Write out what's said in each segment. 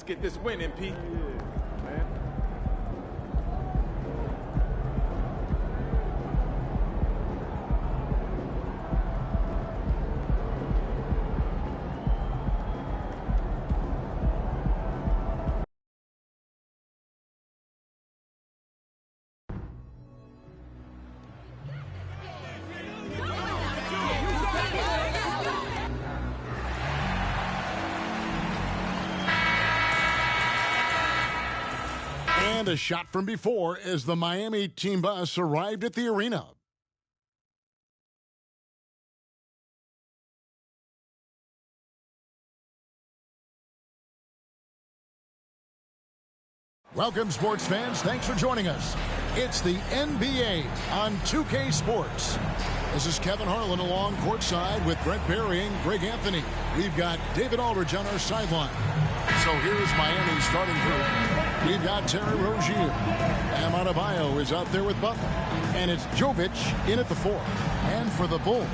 get this win, MP. Yeah, man. And a shot from before as the Miami team bus arrived at the arena. Welcome, sports fans. Thanks for joining us. It's the NBA on 2K Sports. This is Kevin Harlan along courtside with Brent Barry and Greg Anthony. We've got David Aldridge on our sideline. So here's Miami's starting group. We've got Terry Rozier. Adebayo is out there with Butler. And it's Jovic in at the 4. And for the Bulls,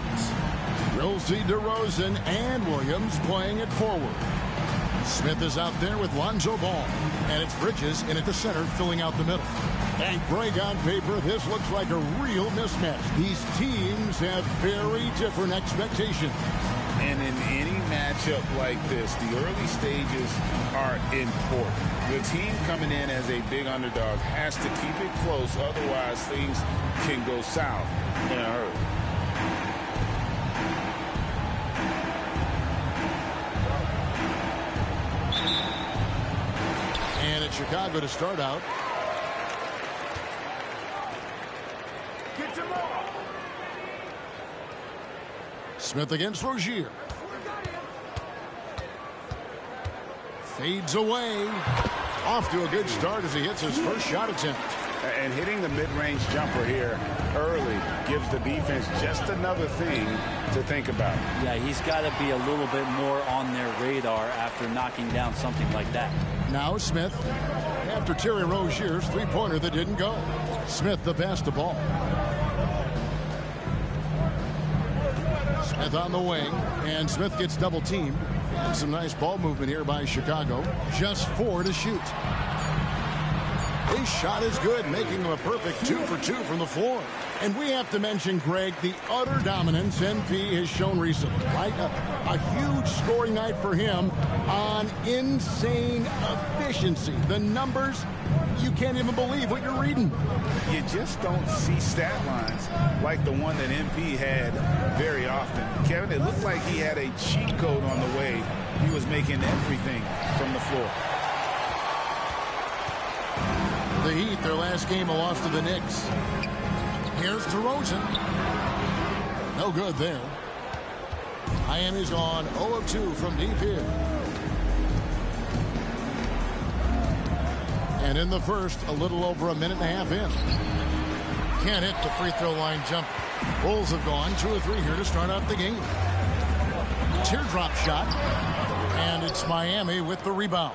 we'll see DeRozan and Williams playing at forward. Smith is out there with Lonzo Ball. And it's Bridges in at the center, filling out the middle. And Greg, on paper, this looks like a real mismatch. These teams have very different expectations. And in any matchup like this, the early stages are important. The team coming in as a big underdog has to keep it close, otherwise things can go south in a hurry. And it's Chicago to start out. Smith against Rozier. Fades away. Off to a good start as he hits his first shot attempt. And hitting the mid-range jumper here early gives the defense just another thing to think about. Yeah, he's got to be a little bit more on their radar after knocking down something like that. Now Smith, after Terry Rozier's three-pointer that didn't go. Smith the pass to Ball. Smith on the wing, and Smith gets double-teamed. And some nice ball movement here by Chicago. Just 4 to shoot. His shot is good, making him a perfect 2 for 2 from the floor. And we have to mention, Greg, the utter dominance NP has shown recently, right? A huge scoring night for him on insane efficiency. The numbers, you can't even believe what you're reading. You just don't see stat lines like the one that MP had very often. Kevin, it looked like he had a cheat code on the way he was making everything from the floor. The Heat, their last game, a loss to the Knicks. Here's DeRozan. No good there. Miami's on 0 of 2 from deep here. And in the first, a little over a minute and a half in. Can't hit the free throw line jump. Bulls have gone 2 of 3 here to start out the game. Teardrop shot. And it's Miami with the rebound.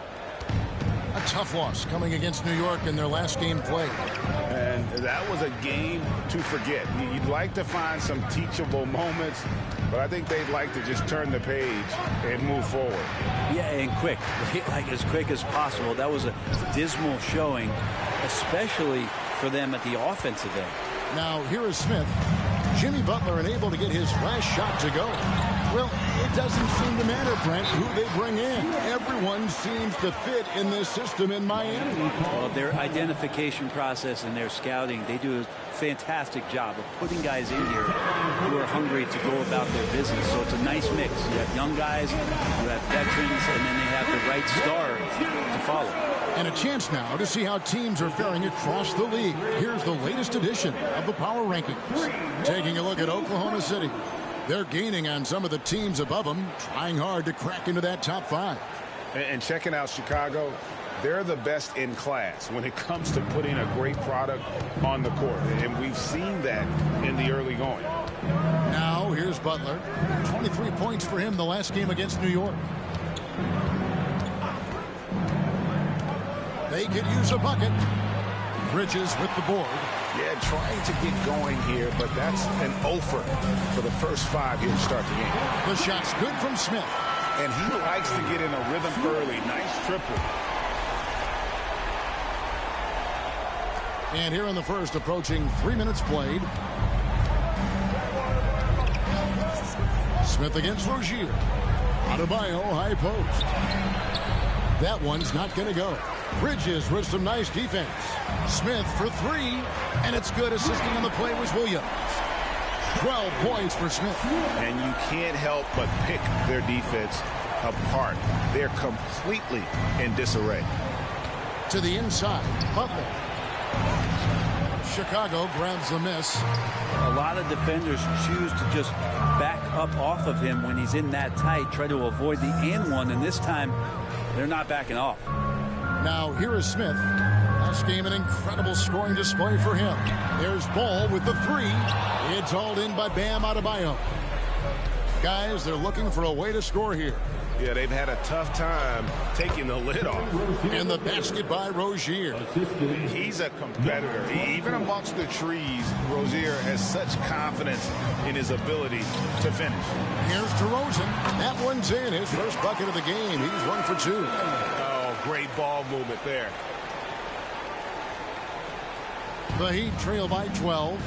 A tough loss coming against New York in their last game played. And that was a game to forget. You'd like to find some teachable moments, but I think they'd like to just turn the page and move forward. Yeah, and quick. Like as quick as possible. That was a dismal showing, especially for them at the offensive end. Now, here is Smith. Jimmy Butler unable to get his last shot to go. Well, it doesn't seem to matter, Brent, who they bring in. Everyone seems to fit in this system in Miami. Well, their identification process and their scouting, they do a fantastic job of putting guys in here who are hungry to go about their business. So it's a nice mix. You have young guys, you have veterans, and then they have the right star to follow. And a chance now to see how teams are faring across the league. Here's the latest edition of the Power Rankings. Taking a look at Oklahoma City. They're gaining on some of the teams above them, trying hard to crack into that top 5. And checking out Chicago, they're the best in class when it comes to putting a great product on the court. And we've seen that in the early going. Now, here's Butler. 23 points for him the last game against New York. They could use a bucket. Bridges with the board. Yeah, trying to get going here, but that's an offer for the first 5 here to start the game. The shot's good from Smith. and he likes to get in a rhythm early. Nice triple. And here in the first, approaching 3 minutes played. Smith against Rozier. Adebayo, high post. That one's not going to go. Bridges with some nice defense. Smith for three, and it's good. Assisting on the play was Williams. 12 points for Smith. And you can't help but pick their defense apart. They're completely in disarray. To the inside, Butler. Chicago grabs the miss. A lot of defenders choose to just back up off of him when he's in that tight, try to avoid the and one, and this time they're not backing off. Now here is Smith. Last game, an incredible scoring display for him. There's Ball with the three. It's hauled in by Bam Adebayo. Guys, they're looking for a way to score here. Yeah, they've had a tough time taking the lid off. In the basket by Rozier. He's a competitor. Even amongst the trees, Rozier has such confidence in his ability to finish. Here's DeRozan. That one's in. His first bucket of the game. He's 1 for 2. Oh, great ball movement there. The Heat trail by 12.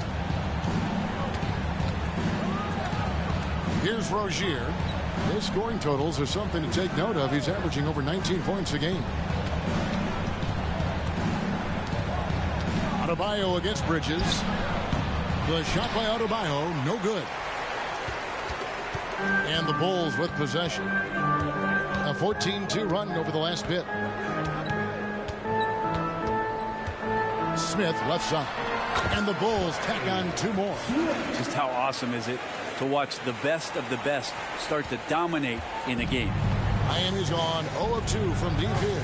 Here's Rozier. His scoring totals are something to take note of. He's averaging over 19 points a game. Adebayo against Bridges. The shot by Adebayo, no good. And the Bulls with possession. A 14-2 run over the last bit. Smith left side. And the Bulls tack on 2 more. Just how awesome is it to watch the best of the best start to dominate in a game. Miami's gone 0 of 2 from deep here.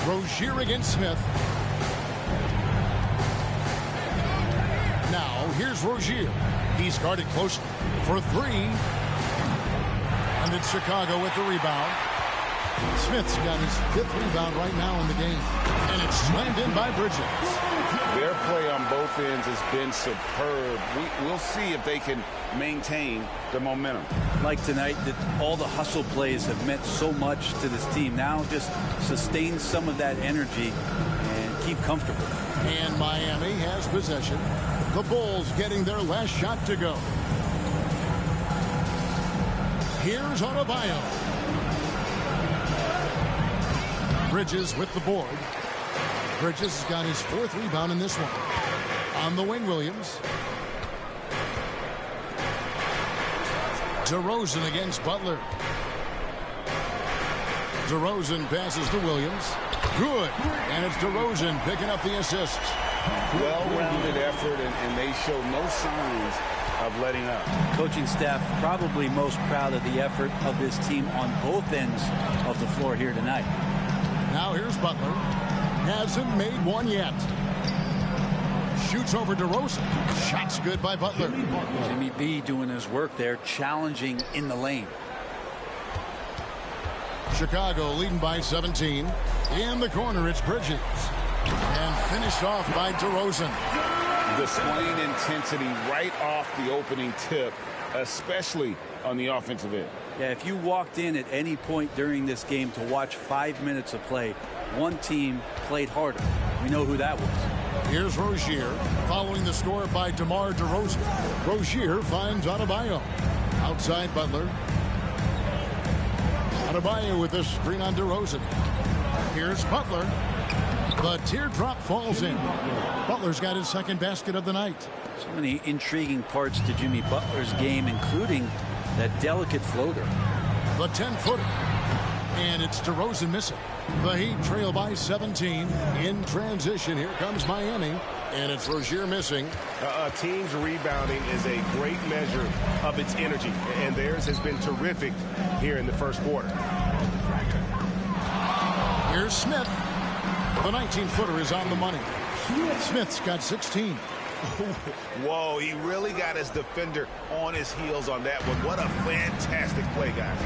Rozier against Smith. Now here's Rozier. He's guarded closely for 3. And it's Chicago with the rebound. Smith's got his 5th rebound right now in the game. And it's slammed in by Bridges. Their play on both ends has been superb. We'll see if they can maintain the momentum. Like tonight, that all the hustle plays have meant so much to this team. Now just sustain some of that energy and keep comfortable. And Miami has possession. The Bulls getting their last shot to go. Here's Adebayo. Bridges with the board. Bridges has got his 4th rebound in this one. On the wing, Williams. DeRozan against Butler. DeRozan passes to Williams. Good. And it's DeRozan picking up the assist. Well-rounded effort, and they show no signs of letting up. Coaching staff probably most proud of the effort of this team on both ends of the floor here tonight. Now here's Butler. Hasn't made one yet. Shoots over DeRozan. Shot's good by Butler. Jimmy B doing his work there, challenging in the lane. Chicago leading by 17. In the corner, it's Bridges. And finished off by DeRozan. Displaying intensity right off the opening tip, especially on the offensive end. Yeah, if you walked in at any point during this game to watch 5 minutes of play, one team played harder. We know who that was. Here's Rozier following the score by DeMar DeRozan. Rozier finds Adebayo. Outside Butler. Adebayo with the screen on DeRozan. Here's Butler. The teardrop falls in. Butler's got his 2nd basket of the night. So many intriguing parts to Jimmy Butler's game, including that delicate floater. The 10-footer. And it's DeRozan missing. The Heat trail by 17. In transition, here comes Miami. And it's Rozier missing. A team's rebounding is a great measure of its energy, and theirs has been terrific here in the first quarter. Here's Smith. The 19-footer is on the money. Smith's got 16. Whoa, he really got his defender on his heels on that one. What a fantastic play, guys.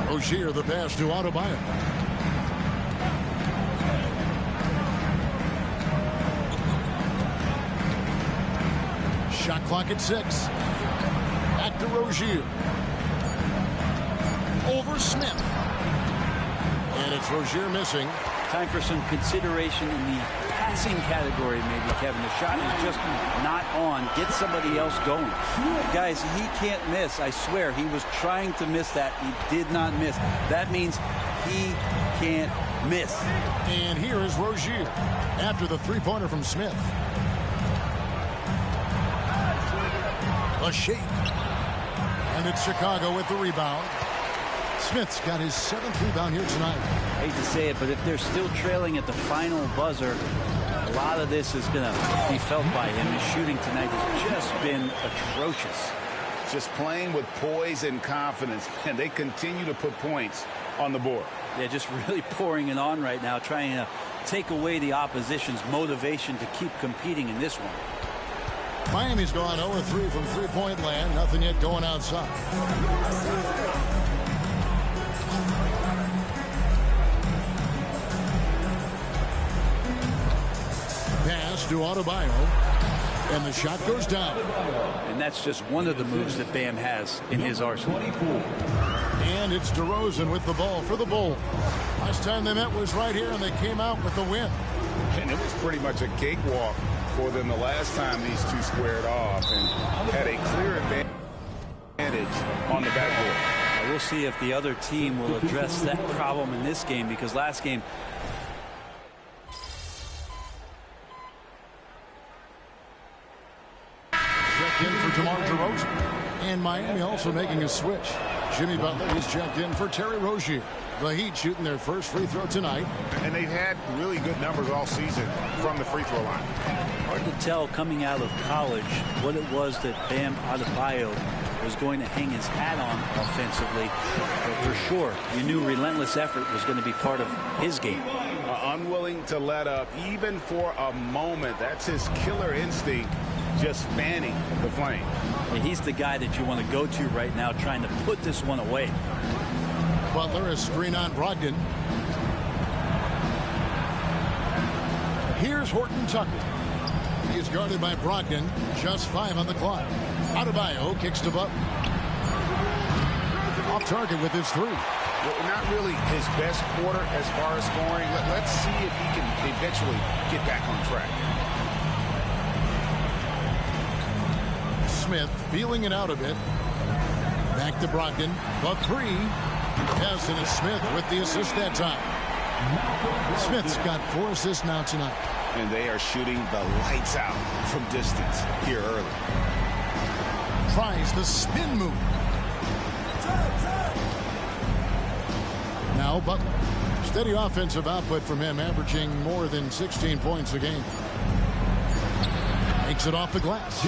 Rozier the pass to Adebayo. clock at 6. Back to Rozier. Over Smith. And it's Rozier missing. Time for some consideration in the passing category, maybe, Kevin. The shot is just not on. Get somebody else going. Guys, he can't miss. I swear, he was trying to miss that. He did not miss. That means he can't miss. And here is Rozier after the three-pointer from Smith. A shake. And it's Chicago with the rebound. Smith's got his 7th rebound here tonight. I hate to say it, but if they're still trailing at the final buzzer, a lot of this is going to be felt by him. His shooting tonight has just been atrocious. Just playing with poise and confidence, and they continue to put points on the board. Yeah, just really pouring it on right now, trying to take away the opposition's motivation to keep competing in this one. Miami's gone 0-3 from three-point land. Nothing yet going outside. Pass to Adebayo, and the shot goes down. And that's just one of the moves that Bam has in his arsenal. And it's DeRozan with the ball for the Bulls. Last time they met was right here, and they came out with the win. And it was pretty much a cakewalk for them the last time these two squared off and had a clear advantage on the backboard. We'll see if the other team will address that problem in this game, because last game checked in for DeMar DeRozan. And Miami also making a switch. Jimmy Butler is checked in for Terry Rozier. The Heat shooting their first free throw tonight. And they've had really good numbers all season from the free throw line. hard to tell coming out of college what it was that Bam Adebayo was going to hang his hat on offensively. But for sure, you knew relentless effort was going to be part of his game. Unwilling to let up even for a moment. That's his killer instinct, just fanning the flame. And he's the guy that you want to go to right now, trying to put this one away. Butler, a screen on Brogdon. Here's Horton Tucker. He's guarded by Brogdon. Just 5 on the clock. Adebayo kicks to Butler. Off target with his 3. Well, not really his best quarter as far as scoring. Let's see if he can eventually get back on track. Smith feeling it out a bit. Back to Brogdon. The 3. Yes, and it's Smith with the assist that time. Smith's got 4 assists now tonight. And they are shooting the lights out from distance here early. Tries the spin move. Now Butler. Steady offensive output from him, averaging more than 16 points a game. Makes it off the glass.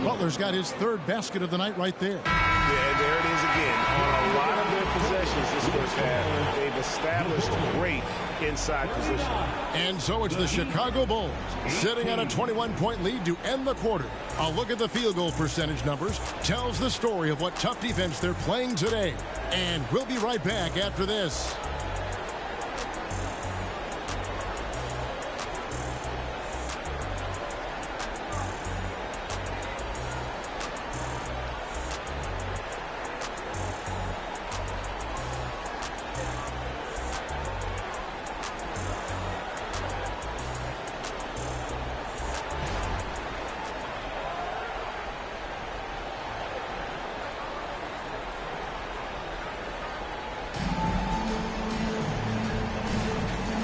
Butler's got his 3rd basket of the night right there. Yeah, and there it is again. On a lot of their possessions this first half, they've established great inside position. And so it's the Chicago Bulls sitting on a 21-point lead to end the quarter. A look at the field goal percentage numbers tells the story of what tough defense they're playing today. And we'll be right back after this.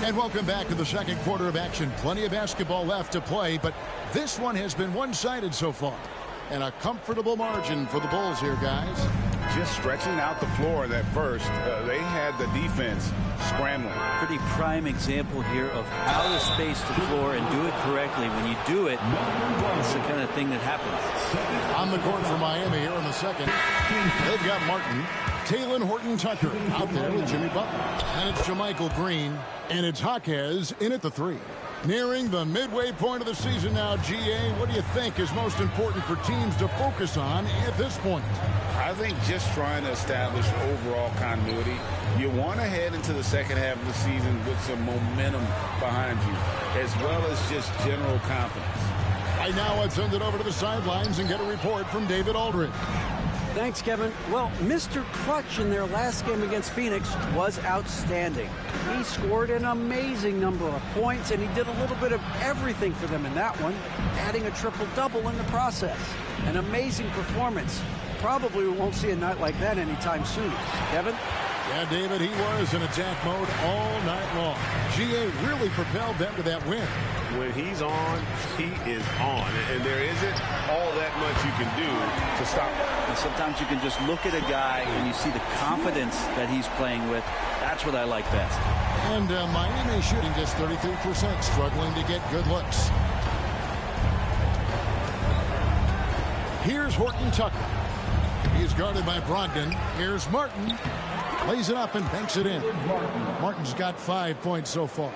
And welcome back to the second quarter of action. Plenty of basketball left to play, but this one has been one-sided so far. And a comfortable margin for the Bulls here, guys. Just stretching out the floor that first. They had the defense scrambling. Pretty prime example here of how to space the floor and do it correctly. When you do it, it's the kind of thing that happens. On the court for Miami here in the second. They've got Martin. Talen Horton-Tucker out there with Jimmy Butler. And it's JaMychal Green. And it's Jaquez in at the 3. Nearing the midway point of the season now, GA, what do you think is most important for teams to focus on at this point? I think just trying to establish overall continuity. You want to head into the second half of the season with some momentum behind you, as well as just general confidence. Right now, I've sent it over to the sidelines and get a report from David Aldridge. Thanks, Kevin. Well, Mr. Clutch in their last game against Phoenix was outstanding. He scored an amazing number of points, and he did a little bit of everything for them in that one, adding a triple-double in the process. An amazing performance. Probably we won't see a night like that anytime soon. Kevin? Yeah, David, he was in attack mode all night long. GA really propelled them to that win. When he's on, he is on. And there isn't all that much you can do to stop him. And sometimes you can just look at a guy and you see the confidence that he's playing with. That's what I like best. And Miami shooting just 33%, struggling to get good looks. Here's Horton Tucker. He's guarded by Brogdon. Here's Martin. Lays it up and banks it in. Martin's got 5 points so far.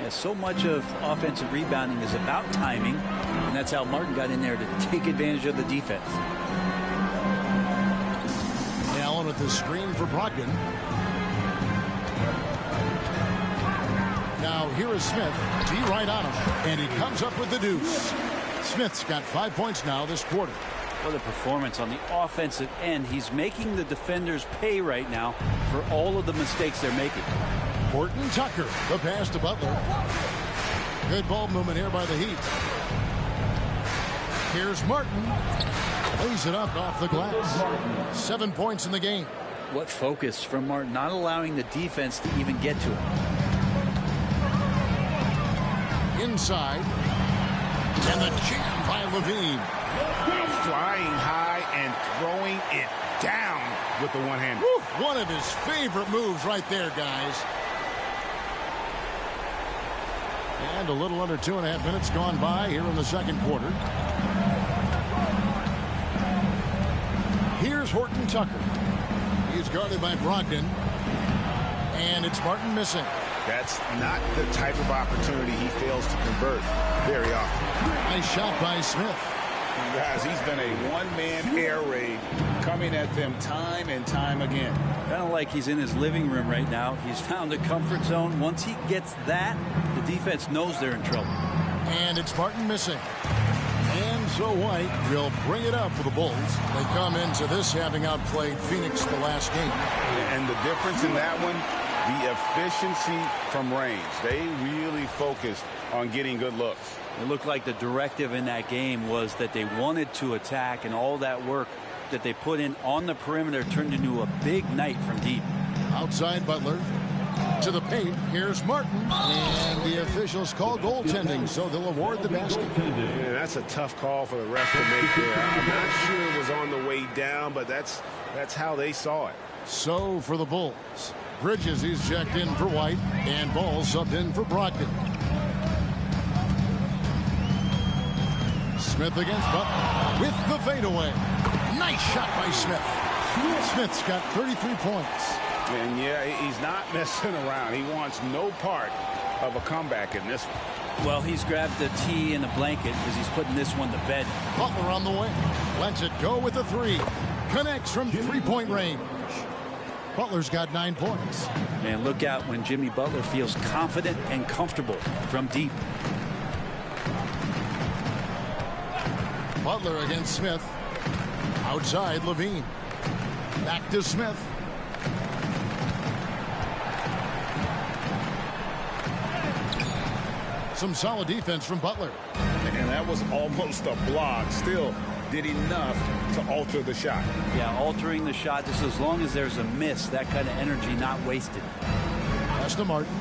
Yeah, so much of offensive rebounding is about timing, and that's how Martin got in there to take advantage of the defense. Allen with the screen for Brogdon. Now here is Smith. T right on him, and he comes up with the deuce. Smith's got 5 points now this quarter. What a performance on the offensive end. He's making the defenders pay right now for all of the mistakes they're making. Horton Tucker, the pass to Butler. Good ball movement here by the Heat. Here's Martin. Lays it up off the glass. 7 points in the game. What focus from Martin, not allowing the defense to even get to him. Inside. And the jam by Levine. Flying high and throwing it down with the one-hander. One of his favorite moves right there, guys. And a little under 2.5 minutes gone by here in the second quarter. Here's Horton Tucker. He's guarded by Brogdon. And it's Martin missing. That's not the type of opportunity he fails to convert very often. Nice shot by Smith. Guys, he's been a one-man air raid coming at them time and time again. Kind of like he's in his living room right now. He's found a comfort zone. Once he gets that, the defense knows they're in trouble. And it's Martin missing. And so White will bring it up for the Bulls. They come into this having outplayed Phoenix the last game. And the difference in that one, the efficiency from range. They really focused on getting good looks. It looked like the directive in that game was that they wanted to attack, and all that work that they put in on the perimeter turned into a big night from deep. Outside Butler to the paint. Here's Martin. And the officials call goaltending, so they'll award the basket. Yeah, that's a tough call for the refs to make there. I'm not sure it was on the way down, but that's how they saw it. So for the Bulls, Bridges, he's checked in for White, and Ball subbed in for Brogdon. Smith against Butler with the fadeaway. Nice shot by Smith. Smith's got 33 points. And yeah, he's not messing around. He wants no part of a comeback in this one. Well, he's grabbed the tee and a blanket because he's putting this one to bed. Butler on the wing. Lets it go with a three. Connects from three-point range. Butler's got 9 points. And look out when Jimmy Butler feels confident and comfortable from deep. Butler against Smith. Outside Levine. Back to Smith. Some solid defense from Butler. And that was almost a block. Still did enough to alter the shot. Yeah, altering the shot just as long as there's a miss. That kind of energy not wasted. Pass to Martin.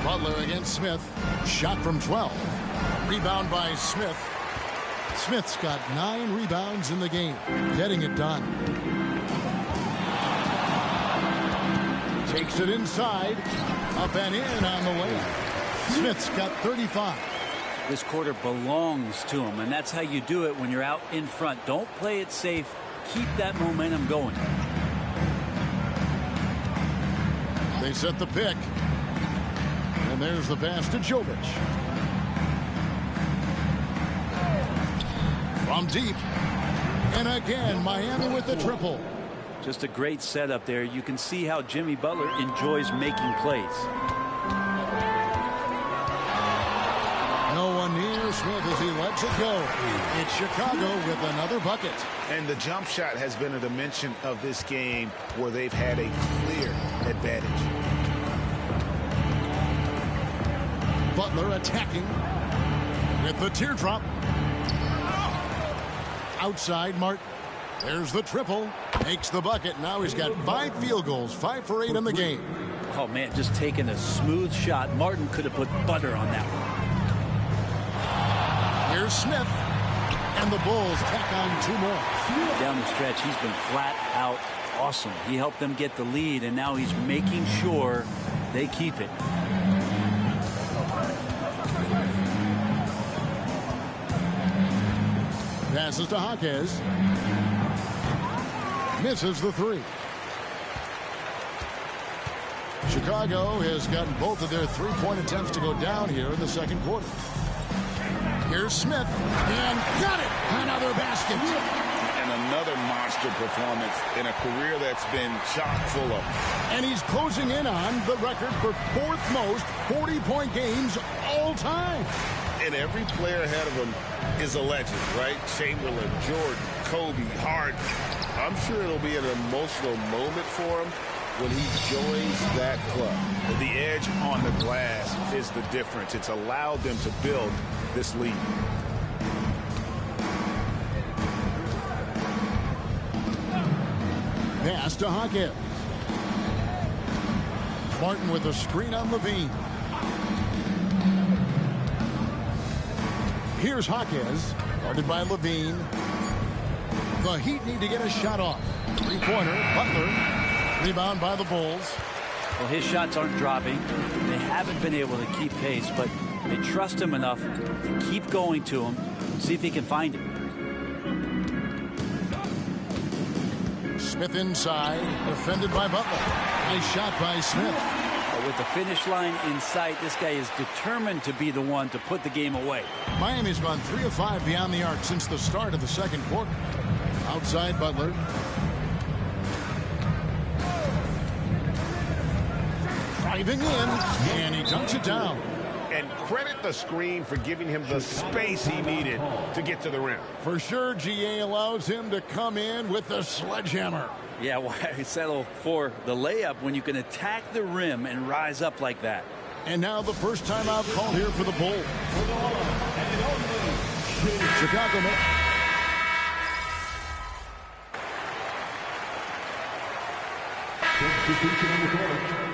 Butler against Smith. Shot from 12. Rebound by Smith. Smith's got 9 rebounds in the game. Getting it done. Takes it inside. Up and in on the way. Smith's got 35. This quarter belongs to him, and that's how you do it when you're out in front. Don't play it safe. Keep that momentum going. They set the pick. And there's the pass to Jovic. From deep. And again, Miami with the triple. Just a great setup there. You can see how Jimmy Butler enjoys making plays. Smith as he lets it go. It's Chicago with another bucket. And the jump shot has been a dimension of this game where they've had a clear advantage. Butler attacking with the teardrop. Outside Martin. There's the triple. Makes the bucket. Now he's got 5 field goals, 5 for 8 in the game. Oh, man, just taking a smooth shot. Martin could have put butter on that one. Here's Smith. And the Bulls tack on 2 more. Down the stretch, he's been flat out awesome. He helped them get the lead, and now he's making sure they keep it. Passes to Jaquez. Misses the 3. Chicago has gotten both of their 3-point attempts to go down here in the second quarter. Here's Smith. And got it! Another basket. And another monster performance in a career that's been chock full of. And he's closing in on the record for 4th most 40-point games all time. And every player ahead of him is a legend, right? Chamberlain, Jordan, Kobe, Harden. I'm sure it'll be an emotional moment for him when he joins that club. The edge on the glass is the difference. It's allowed them to build this lead. Pass to Jaquez. Martin with a screen on Levine. Here's Jaquez, guarded by Levine. The Heat need to get a shot off. 3-pointer, Butler. Rebound by the Bulls. Well, his shots aren't dropping. They haven't been able to keep pace, but they trust him enough to keep going to him, see if he can find it. Smith inside, defended by Butler. Nice shot by Smith. With the finish line in sight, this guy is determined to be the one to put the game away. Miami's gone 3 of 5 beyond the arc since the start of the second quarter. Outside Butler. Driving in, and he dunks it down. And credit the screen for giving him the space he needed to get to the rim. For sure, GA allows him to come in with the sledgehammer. Yeah, why settle for the layup when you can attack the rim and rise up like that? And now the first timeout called here for the Bulls. Chicago. Substitution on the court.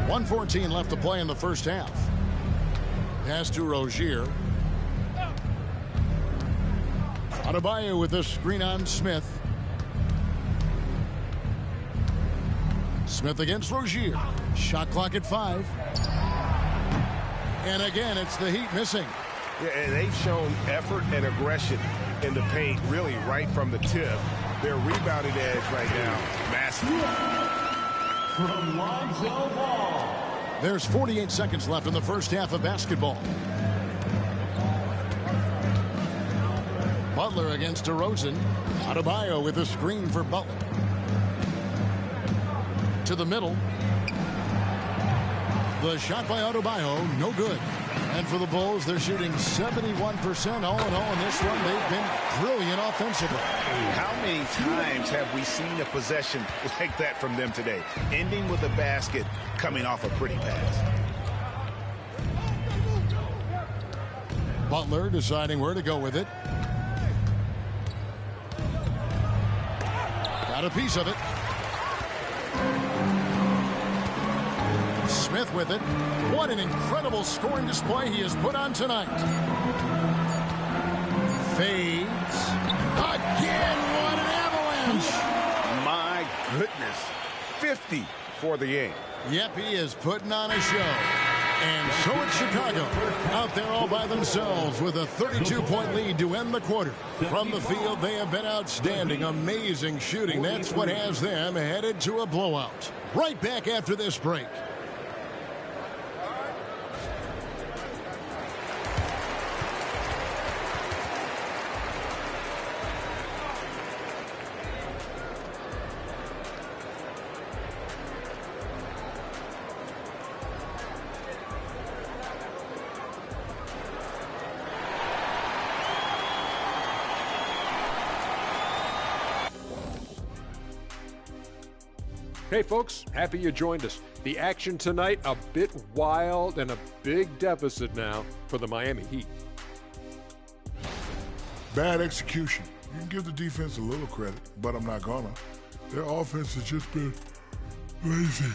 .114 left to play in the first half. Pass to Rozier. Adebayo with a screen on Smith. Smith against Rozier. Shot clock at 5. And again, it's the Heat missing. Yeah, and they've shown effort and aggression in the paint, really right from the tip. Their rebounding edge right now, massive. From Lonzo Ball. There's 48 seconds left in the first half of basketball. Butler against DeRozan. Adebayo with a screen for Butler. To the middle. The shot by Adebayo, no good. And for the Bulls, they're shooting 71% all in all in this one. They've been brilliant offensively. How many times have we seen a possession like that from them today? Ending with a basket, coming off a pretty pass. Butler deciding where to go with it. Got a piece of it. Smith with it. What an incredible scoring display he has put on tonight. Fades. Again, what an avalanche. My goodness. 50 for the game. Yep, he is putting on a show. And so it's Chicago out there all by themselves with a 32-point lead to end the quarter. From the field, they have been outstanding. Amazing shooting. That's what has them headed to a blowout. Right back after this break. Hey folks, happy you joined us. The action tonight, a bit wild and a big deficit now for the Miami Heat. Bad execution. You can give the defense a little credit, but I'm not gonna. Their offense has just been lazy.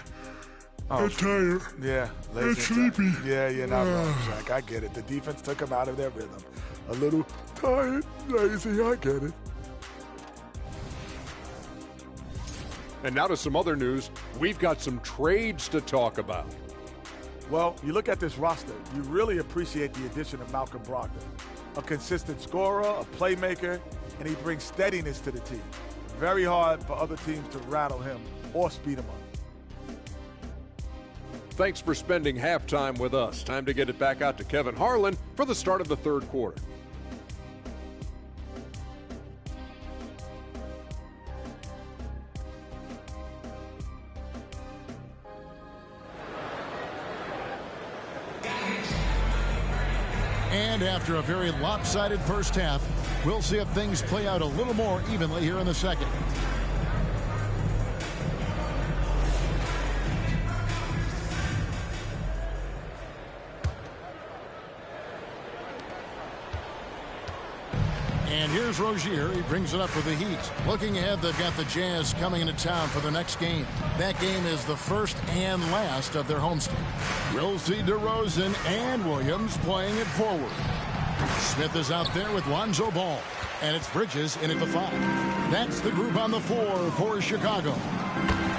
They're tired. Yeah, lazy. They're sleepy. Yeah, you're not wrong, Jack. I get it. The defense took them out of their rhythm. A little tired, lazy. I get it. And now to some other news. We've got some trades to talk about. Well, you look at this roster, you really appreciate the addition of Malcolm Brogdon. A consistent scorer, a playmaker, and he brings steadiness to the team. Very hard for other teams to rattle him or speed him up. Thanks for spending halftime with us. Time to get it back out to Kevin Harlan for the start of the third quarter. And after a very lopsided first half, we'll see if things play out a little more evenly here in the second. And here's Rozier. He brings it up for the Heat. Looking ahead, they've got the Jazz coming into town for the next game. That game is the first and last of their homestand. We'll see DeRozan and Williams playing it forward. Smith is out there with Lonzo Ball. And it's Bridges in at the 5. That's the group on the floor for Chicago.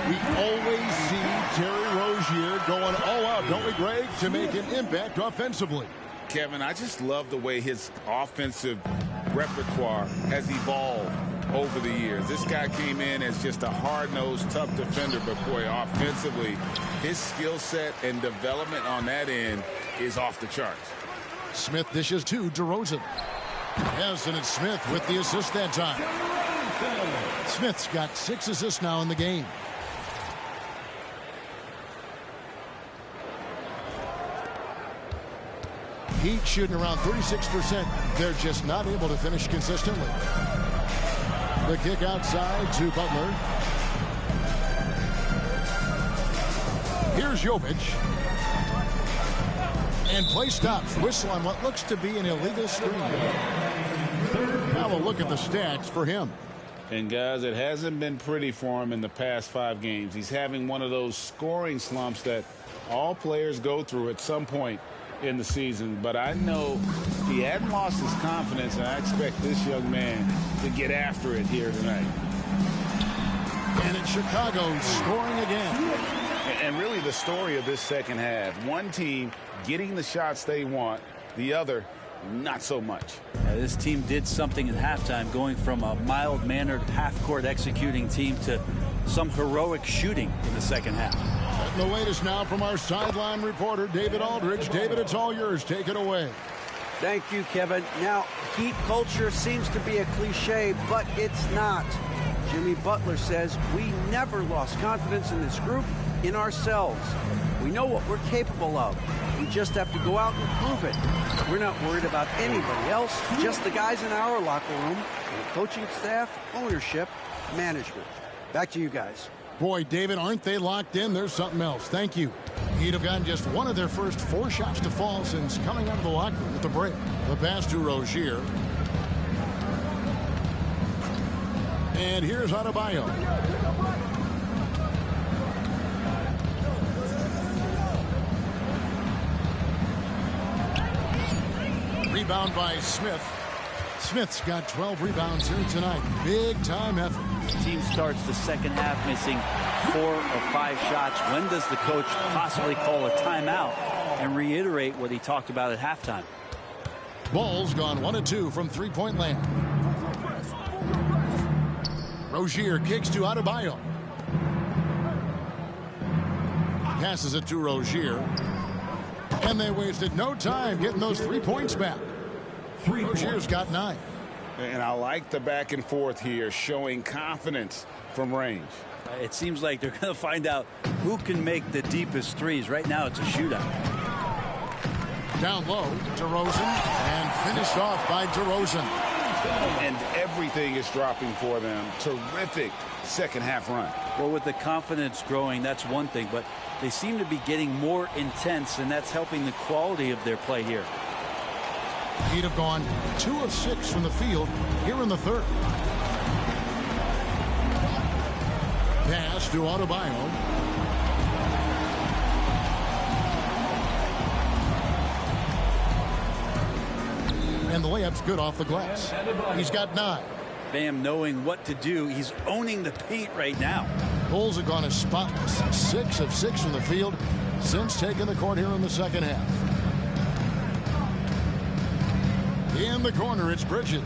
We always see Terry Rozier going all out, don't we, Greg, to make an impact offensively. Kevin, I just love the way his offensive repertoire has evolved over the years. This guy came in as just a hard-nosed, tough defender, but boy, offensively, his skill set and development on that end is off the charts. Smith dishes to DeRozan. Yes, and it's Smith with the assist that time. Smith's got 6 assists now in the game. Heat shooting around 36%. They're just not able to finish consistently. The kick outside to Butler. Here's Jovic. And play stops. Whistle on what looks to be an illegal screen. Now a look at the stats for him. And guys, it hasn't been pretty for him in the past 5 games. He's having one of those scoring slumps that all players go through at some point in the season, but I know he hadn't lost his confidence, and I expect this young man to get after it here tonight. And it's Chicago scoring again. And really the story of this second half, one team getting the shots they want, the other not so much. This team did something at halftime, going from a mild-mannered half-court executing team to some heroic shooting in the second half. And the latest now from our sideline reporter, David Aldridge. David, it's all yours. Take it away. Thank you, Kevin. Now, Heat culture seems to be a cliche, but it's not. Jimmy Butler says we never lost confidence in this group, in ourselves. We know what we're capable of. We just have to go out and prove it. We're not worried about anybody else, just the guys in our locker room, and coaching staff, ownership, management. Back to you guys. Boy, David, aren't they locked in? There's something else. Thank you. He'd have gotten just one of their first 4 shots to fall since coming out of the locker room at the break. The pass to Rozier. And here's Adebayo. Rebound by Smith. Smith's got 12 rebounds here tonight. Big time effort. The team starts the second half missing 4 or 5 shots. When does the coach possibly call a timeout and reiterate what he talked about at halftime. Ball's gone 1 of 2 from three-point land. Rozier kicks to Adebayo. Passes it to Rozier. And they wasted no time getting those 3 points back. Rozier's got 9. And I like the back and forth here, showing confidence from range. It seems like they're going to find out who can make the deepest threes. Right now, it's a shootout. Down low, DeRozan, and finished off by DeRozan. And everything is dropping for them. Terrific second half run. Well, with the confidence growing, that's one thing, but they seem to be getting more intense, and that's helping the quality of their play here. He'd have gone 2 of 6 from the field here in the third. Pass to Adebayo. And the layup's good off the glass. He's got 9. Bam knowing what to do. He's owning the paint right now. Bulls have gone as spotless. 6 of 6 from the field since taking the court here in the second half. In the corner, it's Bridges.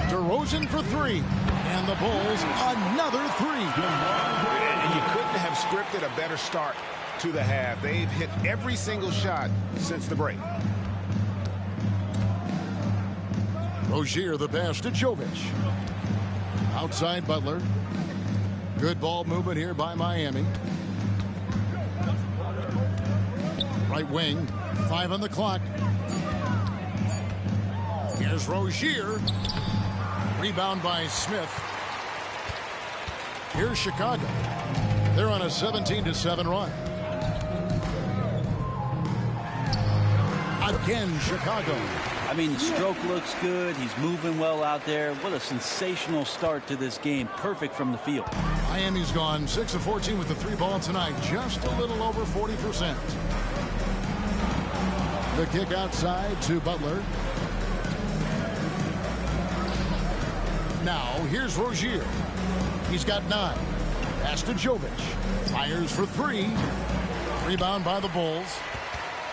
DeRozan for 3. And the Bulls, another 3. And you couldn't have scripted a better start to the half. They've hit every single shot since the break. Rozier the pass to Jovic. Outside Butler. Good ball movement here by Miami. Right wing. 5 on the clock. Here's Rozier. Rebound by Smith. Here's Chicago. They're on a 17-7 run. Again, Chicago. I mean, the stroke looks good. He's moving well out there. What a sensational start to this game. Perfect from the field. Miami's gone 6 of 14 with the 3 ball tonight. Just a little over 40%. The kick outside to Butler. Now, here's Rozier. He's got 9. Pass to Jovic. Fires for 3. Rebound by the Bulls.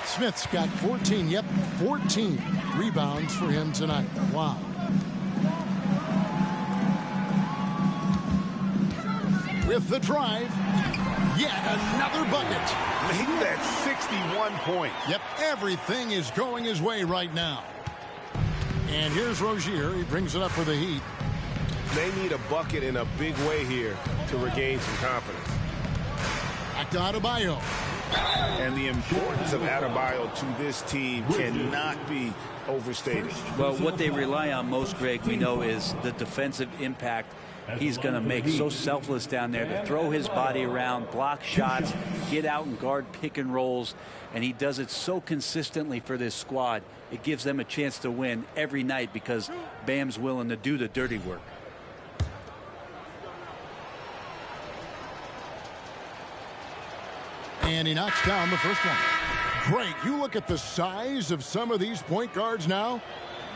Smith's got 14. Yep, 14 rebounds for him tonight. Wow. With the drive. Yet another bucket. Make that 61 points. Yep, everything is going his way right now. And here's Rozier. He brings it up for the Heat. They need a bucket in a big way here to regain some confidence. Back to Adebayo. And the importance of Adebayo to this team cannot be overstated. Well, what they rely on most, Greg, we know, is the defensive impact he's going to make. So selfless down there to throw his body around, block shots, get out and guard pick and rolls. And he does it so consistently for this squad. It gives them a chance to win every night because Bam's willing to do the dirty work. And he knocks down the first one. Great. You look at the size of some of these point guards now.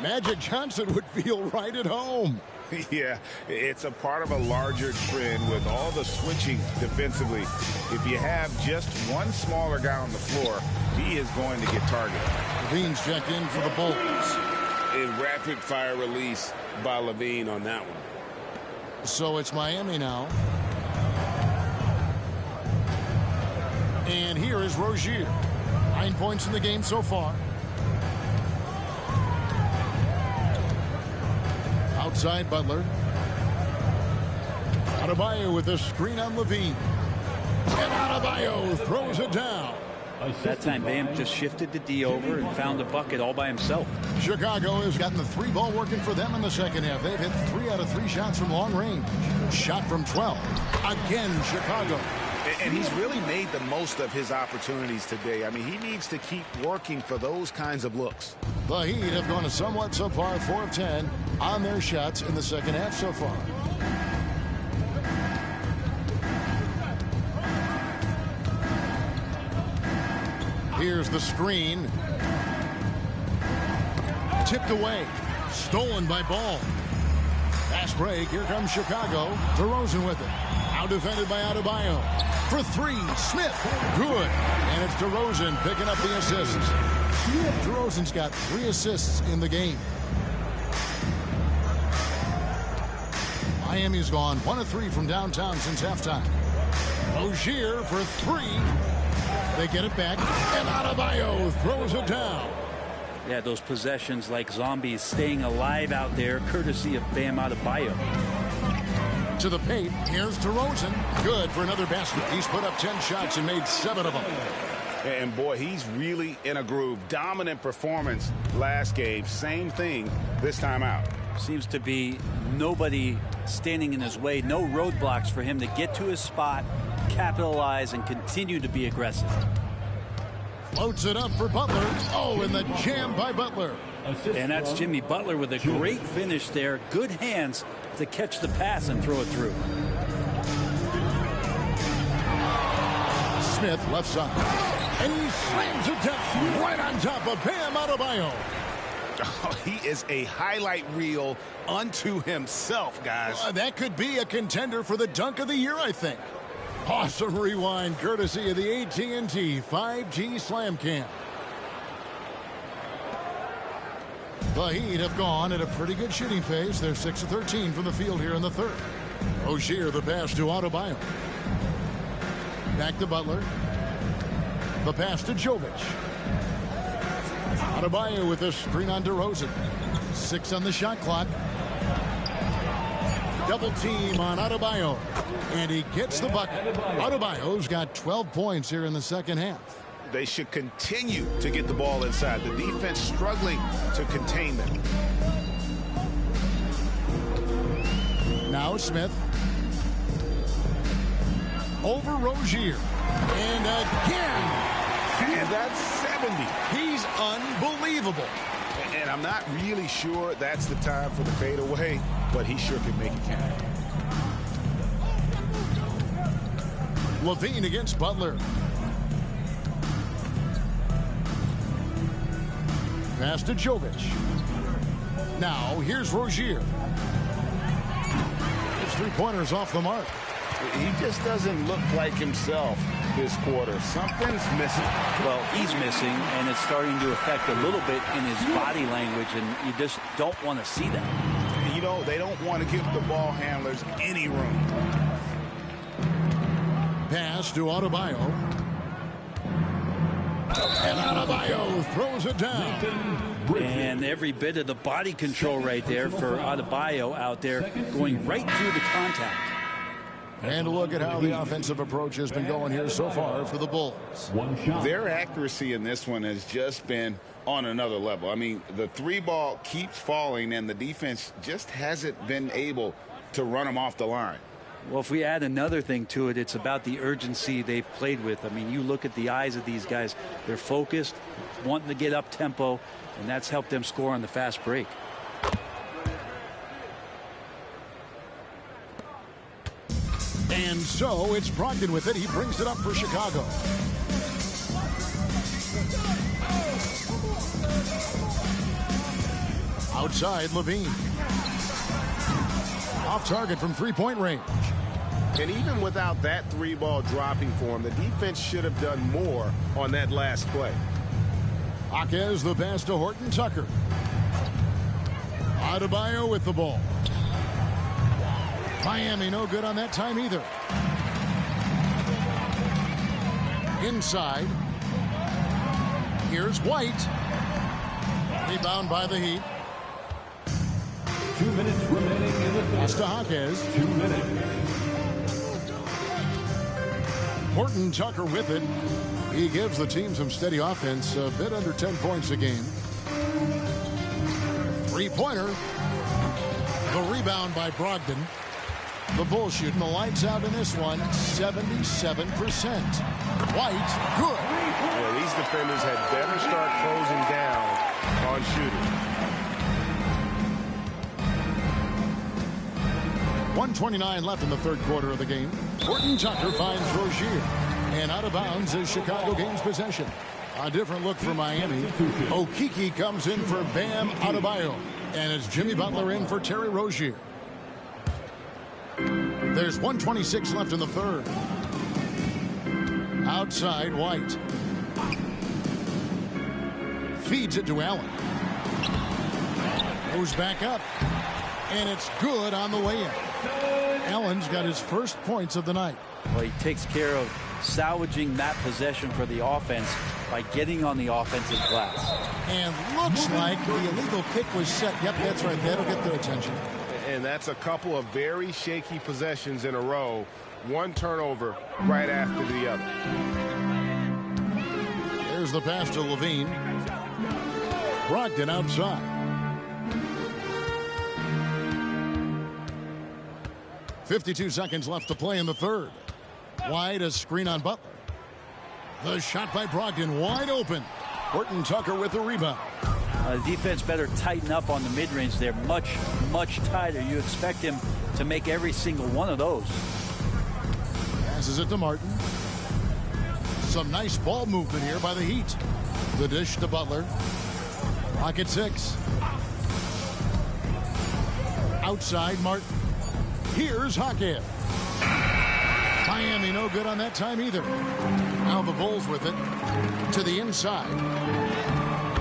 Magic Johnson would feel right at home. Yeah, it's a part of a larger trend with all the switching defensively. If you have just one smaller guy on the floor, he is going to get targeted. Levine's checked in for the Bulls. A rapid-fire release by Levine on that one. So it's Miami now. And here is Rozier. 9 points in the game so far. Outside Butler. Adebayo with a screen on Levine. And Adebayo throws it down. That time Bam just shifted the D over and found a bucket all by himself. Chicago has gotten the 3 ball working for them in the second half. They've hit 3 out of 3 shots from long range. Shot from 12. Again, Chicago. And he's really made the most of his opportunities today. I mean, he needs to keep working for those kinds of looks. The Heat have gone a somewhat subpar 4 of 10 on their shots in the second half so far. Here's the screen. Tipped away. Stolen by Ball. Fast break. Here comes Chicago. DeRozan with it. Now defended by Adebayo. For three, Smith. Good. And it's DeRozan picking up the assist. DeRozan's got 3 assists in the game. Miami's gone 1 of 3 from downtown since halftime. Rozier for 3. They get it back, and Adebayo throws it down. Yeah, those possessions like zombies staying alive out there, courtesy of Bam Adebayo. To the paint, here's DeRozan. Good for another basket. He's put up 10 shots and made 7 of them. And boy, he's really in a groove. Dominant performance last game. Same thing this time out. Seems to be nobody standing in his way. No roadblocks for him to get to his spot, capitalize, and continue to be aggressive. Floats it up for Butler. Oh, and the jam by Butler. And that's Jimmy Butler with a great finish there. Good hands to catch the pass and throw it through. Smith left side. And he slams it down right on top of Bam Adebayo. Oh, he is a highlight reel unto himself, guys. That could be a contender for the dunk of the year, I think. Awesome rewind courtesy of the AT&T 5G Slam Cam. The Heat have gone at a pretty good shooting pace. They're 6 of 13 from the field here in the third. Rozier the pass to Adebayo. Back to Butler. The pass to Jovic. Adebayo with a screen on DeRozan. 6 on the shot clock. Double team on Adebayo. And he gets the bucket. Adebayo's got 12 points here in the second half. They should continue to get the ball inside. The defense struggling to contain them. Now Smith. Over Rozier. And again. And that's 70. He's unbelievable. And I'm not really sure that's the time for the fadeaway, but he sure can make it count. Levine against Butler. Pass to Jovic. Now here's Rozier. His 3-pointers off the mark. He just doesn't look like himself this quarter. Something's missing. Well, he's missing, and it's starting to affect a little bit in his body language, and you just don't want to see that. You know, they don't want to give the ball handlers any room. Pass to Adebayo. And Adebayo throws it down. And every bit of the body control right there for Adebayo out there, going right through the contact. And look at how the offensive approach has been going here so far for the Bulls. Their accuracy in this one has just been on another level. I mean, the 3-ball keeps falling, and the defense just hasn't been able to run them off the line. Well, if we add another thing to it, it's about the urgency they've played with. I mean, you look at the eyes of these guys. They're focused, wanting to get up tempo, and that's helped them score on the fast break. And so it's Brogdon with it. He brings it up for Chicago. Outside, Levine. Off target from 3-point range. And even without that 3-ball dropping for him, the defense should have done more on that last play. Jaquez the pass to Horton Tucker. Adebayo with the ball. Miami no good on that time either. Inside. Here's White. Rebound by the Heat. 2 minutes remaining in the Pass to Jaquez. 2 minutes. Horton Tucker with it. He gives the team some steady offense, a bit under 10 points a game. 3-pointer. The rebound by Brogdon. The Bulls shooting the lights out in this one, 77%. White, good. Well, these defenders had better start closing down on shooting. 1:29 left in the third quarter of the game. Horton Tucker finds Rozier. And out of bounds is Chicago gains possession. A different look for Miami. Okeke comes in for Bam Adebayo. And it's Jimmy Butler in for Terry Rozier. There's 1:26 left in the third. Outside, White. Feeds it to Allen. Goes back up. And it's good on the way in. Allen's got his first points of the night. Well, he takes care of salvaging that possession for the offense by getting on the offensive glass. And looks like the illegal kick was set. Yep, that's right. That'll get their attention. And that's a couple of very shaky possessions in a row. One turnover right after the other. There's the pass to Levine. Brogdon outside. 52 seconds left to play in the third. Wide, a screen on Butler. The shot by Brogdon wide open. Horton Tucker with the rebound. The defense better tighten up on the mid-range. They're much, much tighter. You expect him to make every single one of those. Passes it to Martin. Some nice ball movement here by the Heat. The dish to Butler. Rocket 6. Outside, Martin. Here's Hackett. Miami no good on that time either. Now the Bulls with it. To the inside.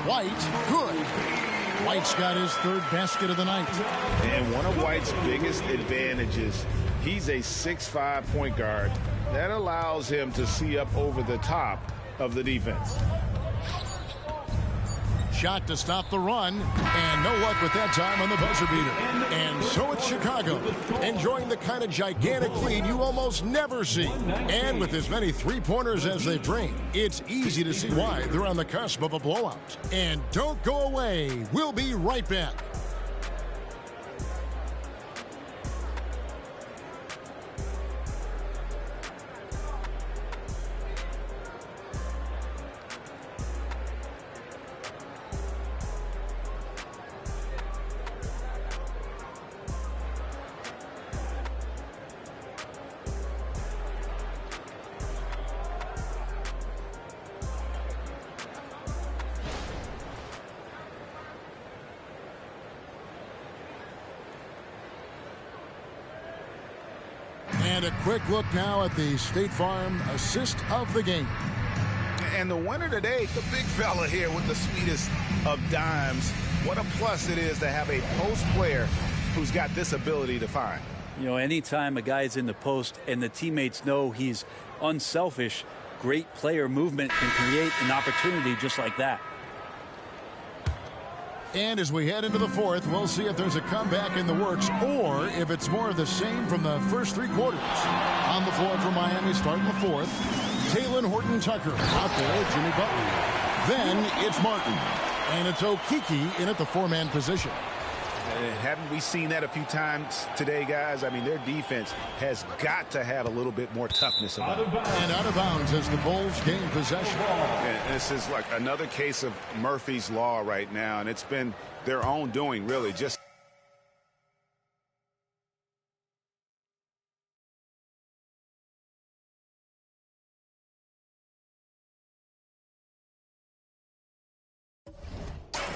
White, good. White's got his third basket of the night. And one of White's biggest advantages, he's a 6'5" point guard. That allows him to see up over the top of the defense. Shot to stop the run, and no luck with that time on the buzzer beater. And so it's Chicago, enjoying the kind of gigantic lead you almost never see. And with as many three-pointers as they bring, it's easy to see why they're on the cusp of a blowout. And don't go away. We'll be right back. And a quick look now at the State Farm assist of the game. And the winner today, the big fella here with the sweetest of dimes. What a plus it is to have a post player who's got this ability to find. You know, anytime a guy's in the post and the teammates know he's unselfish, great player movement can create an opportunity just like that. And as we head into the fourth, we'll see if there's a comeback in the works or if it's more of the same from the first three quarters. On the floor for Miami starting the fourth, Talen Horton-Tucker. Out there, Jimmy Butler. Then it's Martin. And it's Okeke in at the four-man position. Haven't we seen that a few times today, guys? I mean, their defense has got to have a little bit more toughness about it. And out of bounds as the Bulls gain possession. And this is like another case of Murphy's Law right now, and it's been their own doing, really. Just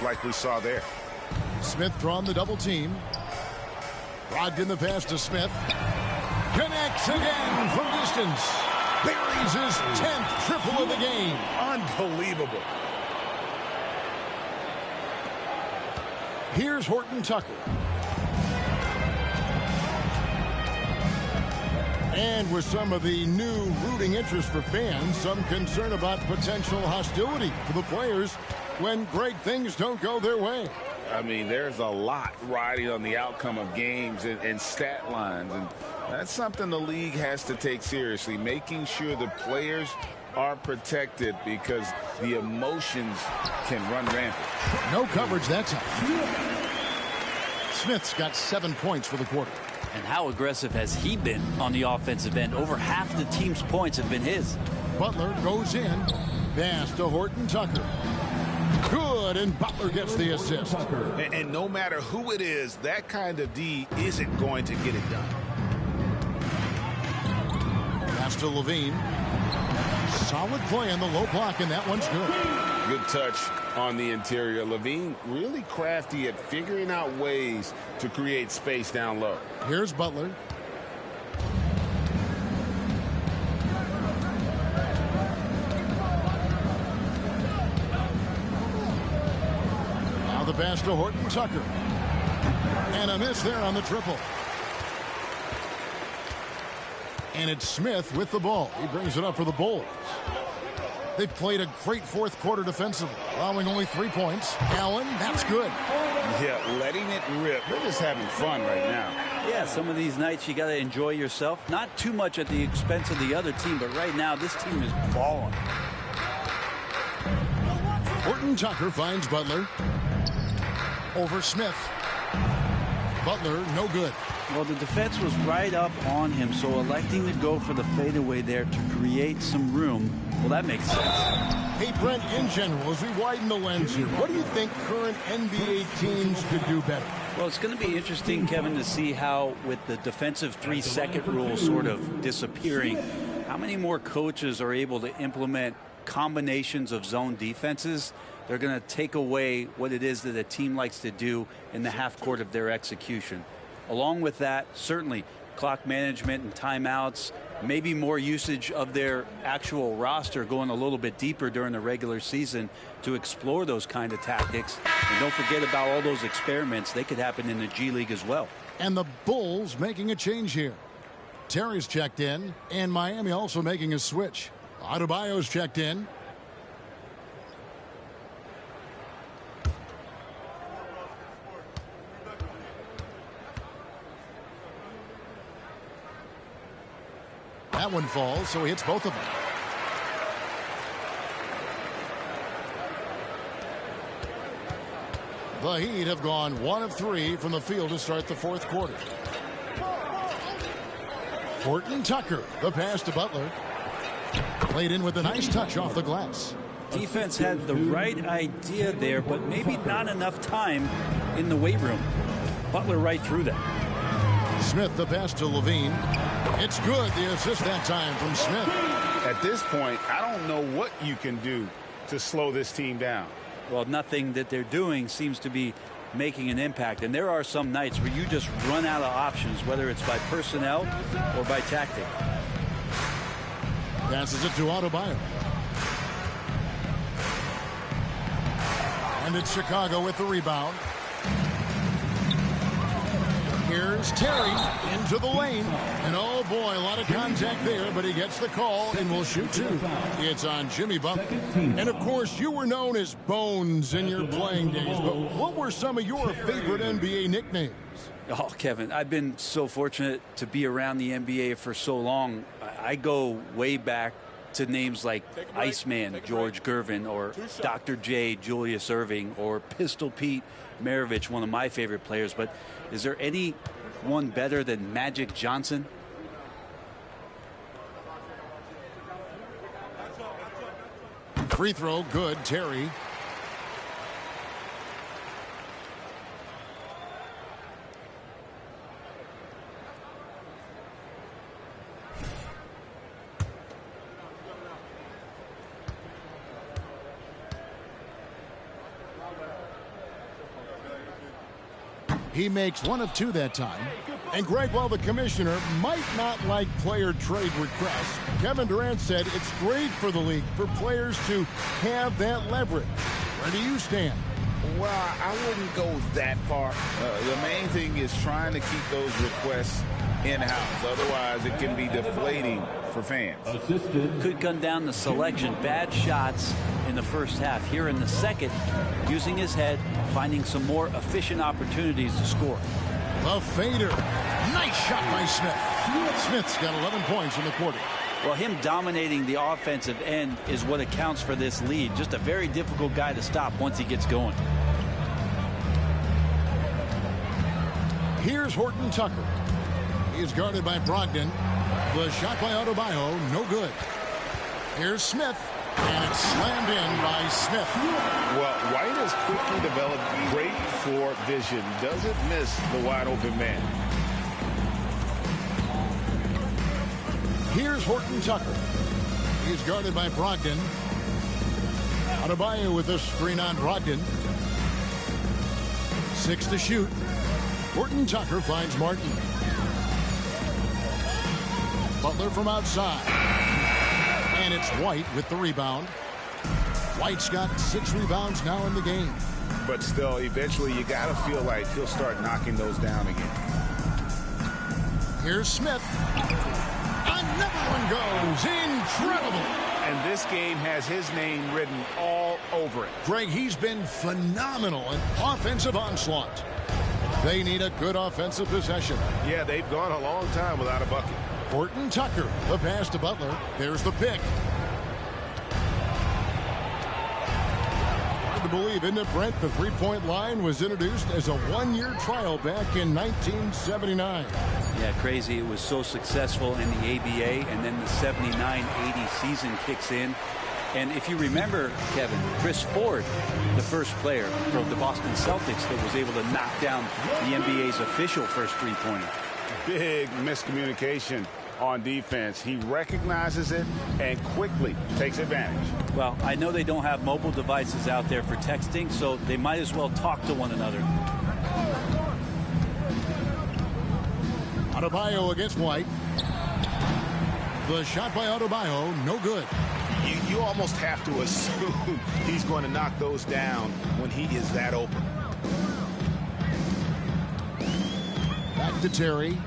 like we saw there. Smith drawn the double team. Brogdon the pass to Smith. Connects again from distance. Buries his 10th triple of the game. Unbelievable. Here's Horton-Tucker. And with some of the new rooting interest for fans, some concern about potential hostility for the players when great things don't go their way. I mean, there's a lot riding on the outcome of games and stat lines, and that's something the league has to take seriously, making sure the players are protected because the emotions can run rampant. No coverage that time. Smith's got 7 points for the quarter. And how aggressive has he been on the offensive end? Over half the team's points have been his. Butler goes in. Pass to Horton-Tucker. Good, and Butler gets the assist. And no matter who it is, that kind of D isn't going to get it done. Pass to Levine. Solid play on the low block, and that one's good. Good touch on the interior. Levine really crafty at figuring out ways to create space down low. Here's Butler. pass to Horton Tucker. And a miss there on the triple. And it's Smith with the ball. He brings it up for the Bulls. They played a great fourth quarter defensively, allowing only 3 points. Allen, that's good. Yeah, letting it rip. They're just having fun right now. Yeah, some of these nights you got to enjoy yourself. Not too much at the expense of the other team, but right now this team is balling. Horton Tucker finds Butler. Over Smith. Butler, no good. Well, the defense was right up on him, so electing to go for the fadeaway there to create some room, well, that makes sense. Hey, Brent, in general, as we widen the lens here, what do you think current NBA teams could do better? Well, it's going to be interesting, Kevin, to see how, with the defensive 3-second rule sort of disappearing, how many more coaches are able to implement combinations of zone defenses. They're going to take away what it is that a team likes to do in the half court of their execution. Along with that, certainly clock management and timeouts, maybe more usage of their actual roster going a little bit deeper during the regular season to explore those kind of tactics. And don't forget about all those experiments. They could happen in the G League as well. And the Bulls making a change here. Terry's checked in, and Miami also making a switch. Adebayo's checked in. That one falls, so he hits both of them. The Heat have gone 1 of 3 from the field to start the fourth quarter. Horton Tucker, the pass to Butler. Played in with a nice touch off the glass. Defense had the right idea there, but maybe not enough time in the weight room. Butler right through that. Smith, the pass to Levine. It's good, the assist that time from Smith. At this point, I don't know what you can do to slow this team down. Well, nothing that they're doing seems to be making an impact. And there are some nights where you just run out of options, whether it's by personnel or by tactic. Passes it to Adebayo. And it's Chicago with the rebound. Here's Terry into the lane. And oh boy, a lot of contact there, but he gets the call and will shoot two. It's on Jimmy Butler. And of course, you were known as Bones in your playing days, but what were some of your favorite NBA nicknames? Oh, Kevin, I've been so fortunate to be around the NBA for so long. I go way back to names like Iceman, George Gervin, or Dr. J, Julius Erving, or Pistol Pete Maravich, one of my favorite players. But is there any one better than Magic Johnson? Free throw, good. Terry. He makes 1 of 2 that time. And Greg, while the commissioner might not like player trade requests, Kevin Durant said it's great for the league for players to have that leverage. Where do you stand? Well, I wouldn't go that far. The main thing is trying to keep those requests in-house. Otherwise, it can be deflating for fans. Could come down to selection. Bad shots in the first half. Here in the second, using his head, finding some more efficient opportunities to score. The fader. Nice shot by Smith. Smith's got 11 points in the quarter. Well, him dominating the offensive end is what accounts for this lead. Just a very difficult guy to stop once he gets going. Here's Horton Tucker. He's guarded by Brogdon. The shot by Adebayo, no good. Here's Smith, and it's slammed in by Smith. Well, White has quickly developed great floor vision. Doesn't miss the wide open man. Here's Horton Tucker. He's guarded by Brogdon. Adebayo with a screen on Brogdon. 6 to shoot. Horton Tucker finds Martin. Butler from outside. And it's White with the rebound. White's got 6 rebounds now in the game. but still, eventually you got to feel like he'll start knocking those down again. Here's Smith. Another one goes. Incredible. And this game has his name written all over it. Greg, he's been phenomenal in offensive onslaught. They need a good offensive possession. Yeah, they've gone a long time without a bucket. Horton Tucker, the pass to Butler. There's the pick. Hard to believe, isn't it, Brent? The three-point line was introduced as a one-year trial back in 1979. Yeah, crazy. It was so successful in the ABA, and then the 79-80 season kicks in. And if you remember, Kevin, Chris Ford, the first player from the Boston Celtics that was able to knock down the NBA's official first three-pointer. Big miscommunication on defense. He recognizes it and quickly takes advantage. Well, I know they don't have mobile devices out there for texting, so they might as well talk to one another. Adebayo against White. The shot by Adebayo, no good. You almost have to assume he's going to knock those down when he is that open. Back to Terry.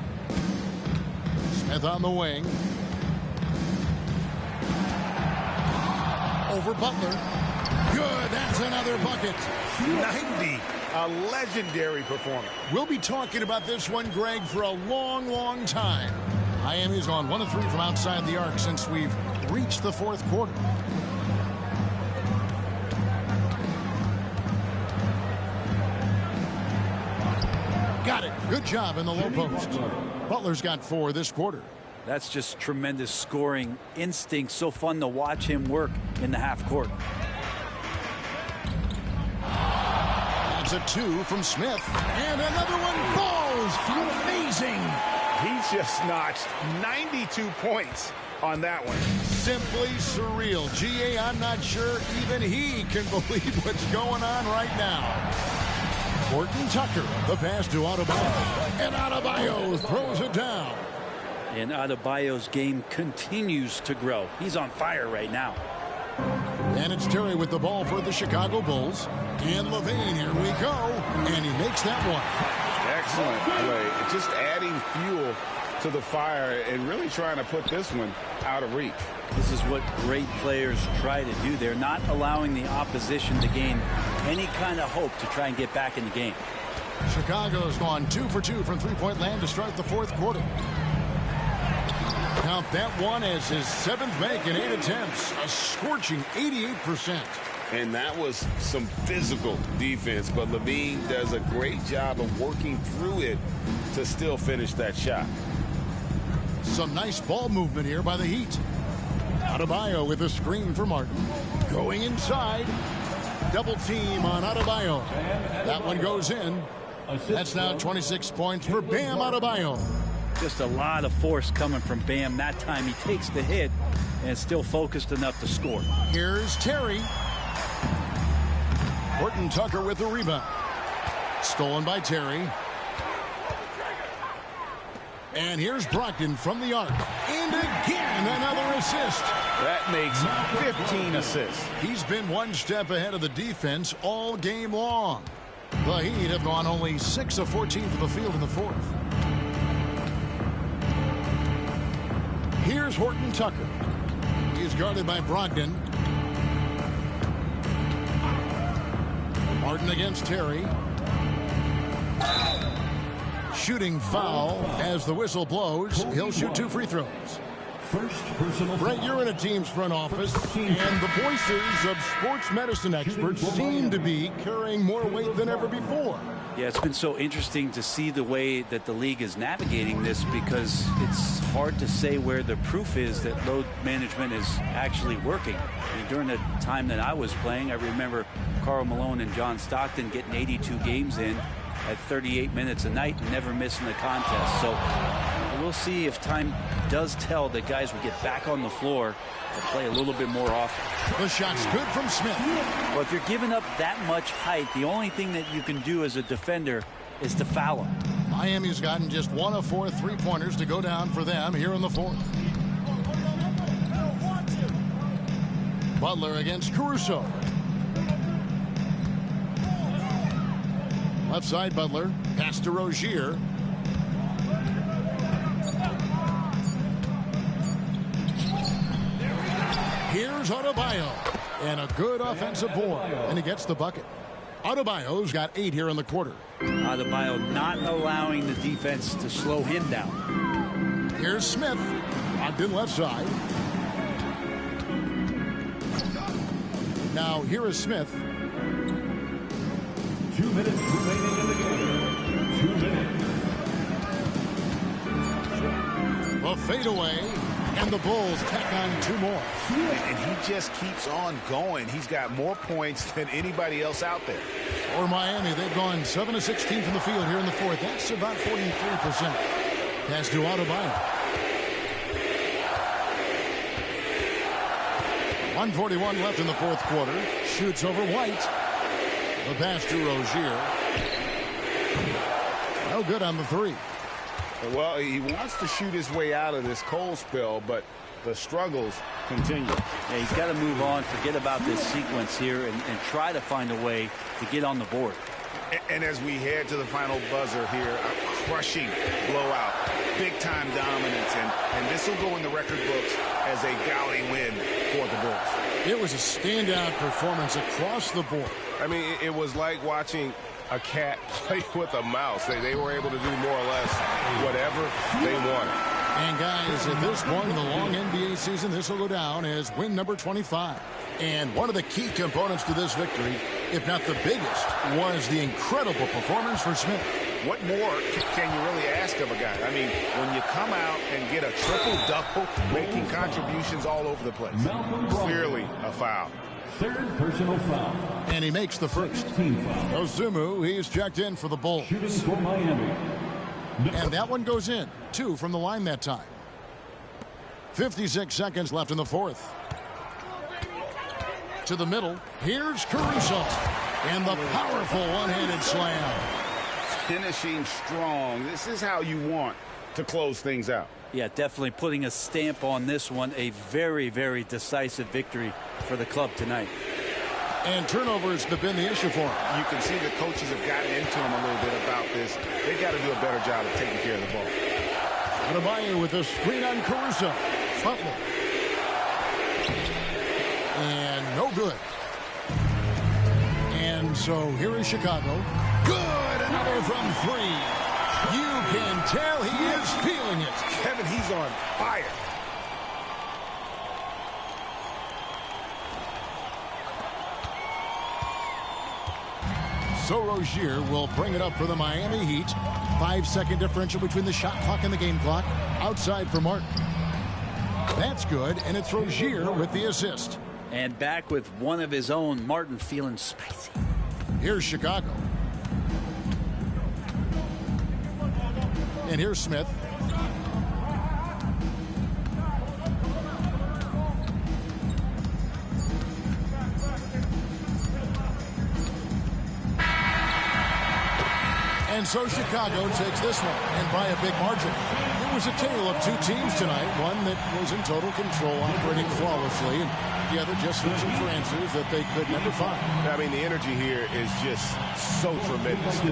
Smith on the wing. Over Butler. Good, that's another bucket. 90, a legendary performance. We'll be talking about this one, Greg, for a long, long time. Miami's gone 1 of 3 from outside the arc since we've reached the fourth quarter. Got it. Good job in the low post. Butler's got 4 this quarter. That's just tremendous scoring instinct. So fun to watch him work in the half court. That's a 2 from Smith. And another one falls. Amazing. He's just notched 92 points on that one. Simply surreal. G.A., I'm not sure even he can believe what's going on right now. Horton Tucker, the pass to Adebayo. And Adebayo throws it down. And Adebayo's game continues to grow. He's on fire right now. And it's Terry with the ball for the Chicago Bulls. And Levine, here we go. And he makes that one. Excellent play. Just adding fuel to the fire and really trying to put this one out of reach. This is what great players try to do. They're not allowing the opposition to gain any kind of hope to try and get back in the game. Chicago's gone 2 for 2 from three-point land to start the fourth quarter. Count that one as his 7th make in 8 attempts. A scorching 88%. And that was some physical defense, but Levine does a great job of working through it to still finish that shot. Some nice ball movement here by the Heat. Adebayo with a screen for Martin. Going inside. Double team on Adebayo. That one goes in. That's now 26 points for Bam Adebayo. Just a lot of force coming from Bam. That time he takes the hit and still focused enough to score. Here's Terry. Horton Tucker with the rebound. Stolen by Terry. And here's Brogdon from the arc. And again, another assist. That makes 15 assists. He's been one step ahead of the defense all game long. The Heat have gone only 6 of 14 from the field in the fourth. Here's Horton Tucker. He's guarded by Brogdon. Martin against Terry. Shooting foul as the whistle blows. He'll shoot 2 free throws. First personal Brett, you're in a team's front office, and the voices of sports medicine experts seem to be carrying more weight than ever before. Yeah, it's been so interesting to see the way that the league is navigating this, because it's hard to say where the proof is that load management is actually working. I mean, during the time that I was playing, I remember Karl Malone and John Stockton getting 82 games in at 38 minutes a night and never missing a contest. So we'll see if time does tell that guys will get back on the floor and play a little bit more often. The shot's good from Smith. Well, if you're giving up that much height, the only thing that you can do as a defender is to foul him. Miami's gotten just 1 of 4 three-pointers to go down for them here in the fourth. Butler against Caruso. Left side, Butler. Pass to Rozier. Here's Adebayo. And a good offensive board. And he gets the bucket. Adebayo's got 8 here in the quarter. Adebayo not allowing the defense to slow him down. Here's Smith. Locked in left side. Now here is Smith. 2 minutes remaining in the game. 2 minutes. The fadeaway. And the Bulls tack on 2 more. And he just keeps on going. He's got more points than anybody else out there. For Miami, they've gone 7 of 16 from the field here in the fourth. That's about 43%. Pass to Adebayo. 1:41 left in the fourth quarter. Shoots over White. The pass to Rozier. No good on the 3. Well, he wants to shoot his way out of this cold spell, but the struggles continue. Yeah, he's got to move on, forget about this sequence here, and try to find a way to get on the board. And as we head to the final buzzer here, a crushing blowout, big-time dominance, and this will go in the record books as a gaudy win for the Bulls. It was a standout performance across the board. I mean, it was like watching a cat play with a mouse. They were able to do more or less whatever they wanted. And guys, at this point in the long NBA season, this will go down as win number 25. And one of the key components to this victory, if not the biggest, was the incredible performance for Smith. What more can you really ask of a guy? I mean, when you come out and get a triple-double, making contributions all over the place. Clearly a foul. Third personal foul. And he makes the first. Ozumu, he's checked in for the Bulls. Shooting for Miami. And that one goes in. 2 from the line that time. 56 seconds left in the fourth. To the middle. Here's Caruso. And the powerful one-handed slam. Finishing strong. This is how you want to close things out. Yeah, definitely putting a stamp on this one. A very, very decisive victory for the club tonight. And turnovers have been the issue for him. You can see the coaches have gotten into him a little bit about this. They've got to do a better job of taking care of the ball. Adebayo with the screen on Caruso. Butler. And no good. And so here is Chicago. Good! Another from 3. You can tell he is feeling it. Kevin, he's on fire. So Rozier will bring it up for the Miami Heat. 5-second differential between the shot clock and the game clock. Outside for Martin. That's good, and it's Rozier with the assist. And back with one of his own, Martin feeling spicy. Here's Chicago. And here's Smith. And so Chicago takes this one, and by a big margin. It was a tale of 2 teams tonight, one that was in total control, operating flawlessly, and the other just searching for answers that they could never find. I mean, the energy here is just so tremendous.